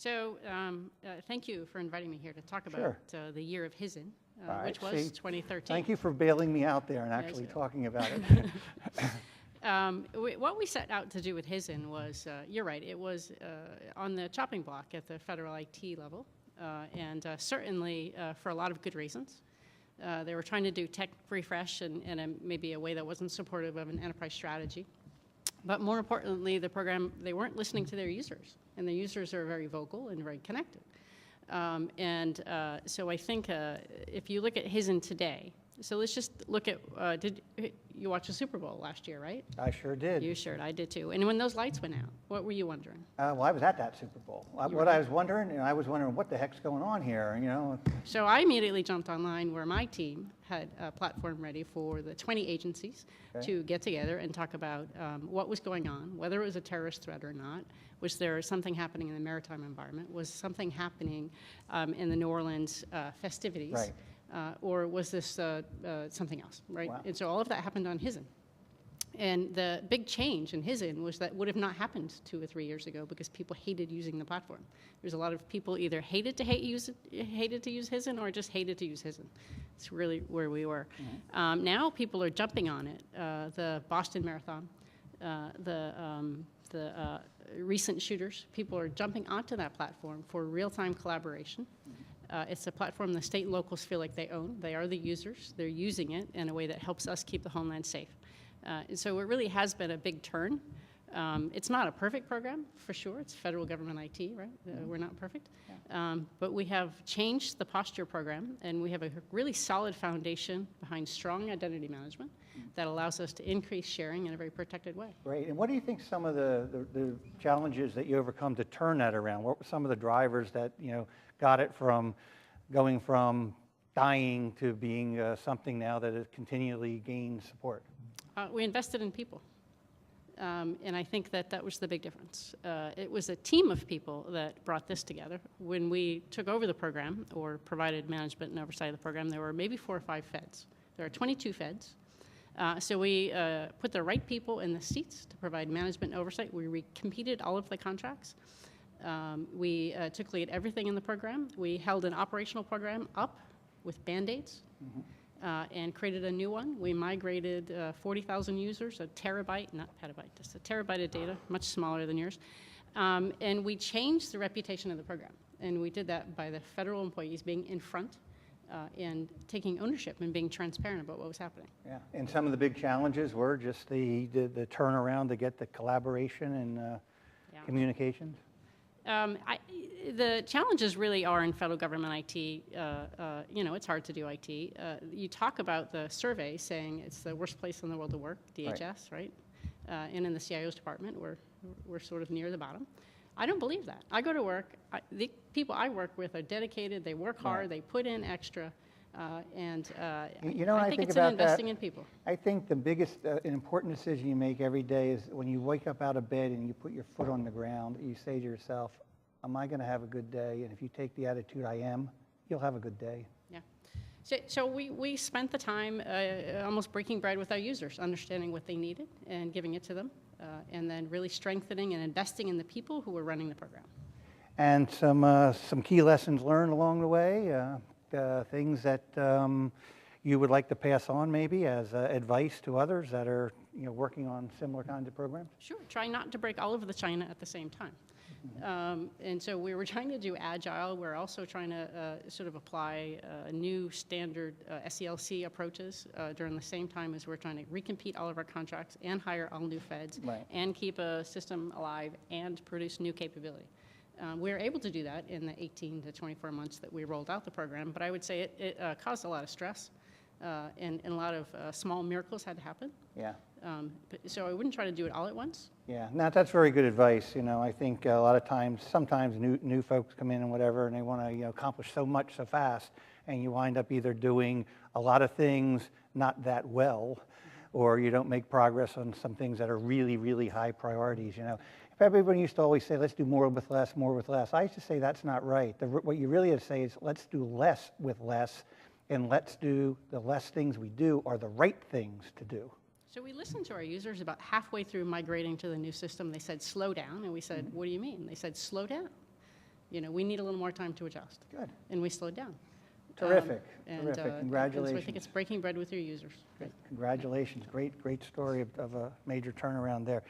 So thank you for inviting me here to talk about Sure. the year of HISN, Right. which was See, 2013. Thank you for bailing me out there and Yes, actually yeah. talking about it. What we set out to do with HISN was, you're right, it was on the chopping block at the federal IT level, and certainly for a lot of good reasons. They were trying to do tech refresh in maybe a way that wasn't supportive of an enterprise strategy. But more importantly, the program, they weren't listening to their users, and the users are very vocal and very connected. So I think if you look at HISN today, so let's just look at, did you watch the Super Bowl last year, right? I sure did. You sure, I did too. And when those lights went out, what were you wondering? Well, I was at that Super Bowl. What I was wondering, what the heck's going on here, you know? So I immediately jumped online where my team had a platform ready for the 20 agencies to get together and talk about what was going on, whether it was a terrorist threat or not. Was there something happening in the maritime environment? Was something happening in the New Orleans festivities? Right. Or was this something else, right? Wow. And so all of that happened on HISN. And the big change in HISN was that would have not happened 2 or 3 years ago because people hated using the platform. There's a lot of people either hated to use HISN or just hated to use HISN. It's really where we were. Mm-hmm. Now people are jumping on it. The Boston Marathon, the recent shooters, people are jumping onto that platform for real-time collaboration. It's a platform the state and locals feel like they own. They are the users. They're using it in a way that helps us keep the Homeland safe. And so it really has been a big turn. It's not a perfect program, for sure. It's federal government IT, right? We're not perfect. Yeah. But we have changed the posture program, and we have a really solid foundation behind strong identity management that allows us to increase sharing in a very protected way. Great. And what do you think some of the challenges that you overcome to turn that around? What were some of the drivers that, got it from going from dying to being something now that has continually gained support? We invested in people. And I think that was the big difference. It was a team of people that brought this together. When we took over the program or provided management and oversight of the program, there were maybe 4 or 5 feds. There are 22 feds. So we put the right people in the seats to provide management and oversight. We recompeted all of the contracts. We took lead everything in the program. We held an operational program up with Band-Aids. Mm-hmm. And created a new one. We migrated 40,000 users, a terabyte, not petabyte, just a terabyte of data, much smaller than yours. And we changed the reputation of the program. And we did that by the federal employees being in front and taking ownership and being transparent about what was happening. Yeah, and some of the big challenges were just the turnaround to get the collaboration and communications? The challenges really are in federal government IT. It's hard to do IT. You talk about the survey saying it's the worst place in the world to work, DHS, right? And in the CIO's department, we're sort of near the bottom. I don't believe that. I go to work. The people I work with are dedicated. They work hard. They put in extra. I think it's in investing in people. I think the biggest important decision you make every day is when you wake up out of bed and you put your foot on the ground, you say to yourself, am I going to have a good day? And if you take the attitude, I am, you'll have a good day. Yeah. So we spent the time almost breaking bread with our users, understanding what they needed and giving it to them, and then really strengthening and investing in the people who were running the program. And some key lessons learned along the way. Things that you would like to pass on maybe as advice to others that are working on similar kinds of programs? Sure. Try not to break all over the China at the same time. Mm-hmm. And so we were trying to do agile. We're also trying to sort of apply new standard SELC approaches during the same time as we're trying to recompete all of our contracts and hire all new feds and keep a system alive and produce new capability. We were able to do that in the 18 to 24 months that we rolled out the program, but I would say it caused a lot of stress, and a lot of small miracles had to happen. Yeah. So I wouldn't try to do it all at once. Yeah, that's very good advice. I think a lot of times, sometimes new folks come in and whatever, and they want to accomplish so much so fast, and you wind up either doing a lot of things not that well, or you don't make progress on some things that are really, really high priorities. Everybody used to always say, let's do more with less, more with less. I used to say that's not right. What you really have to say is, let's do less with less, and let's do the less things we do are the right things to do. So we listened to our users about halfway through migrating to the new system. They said, slow down. And we said, what do you mean? They said, slow down. You know, we need a little more time to adjust. Good. And we slowed down. Terrific, And, terrific. So I think Congratulations. it's breaking bread with your users. Right. Congratulations. Great story of a major turnaround there.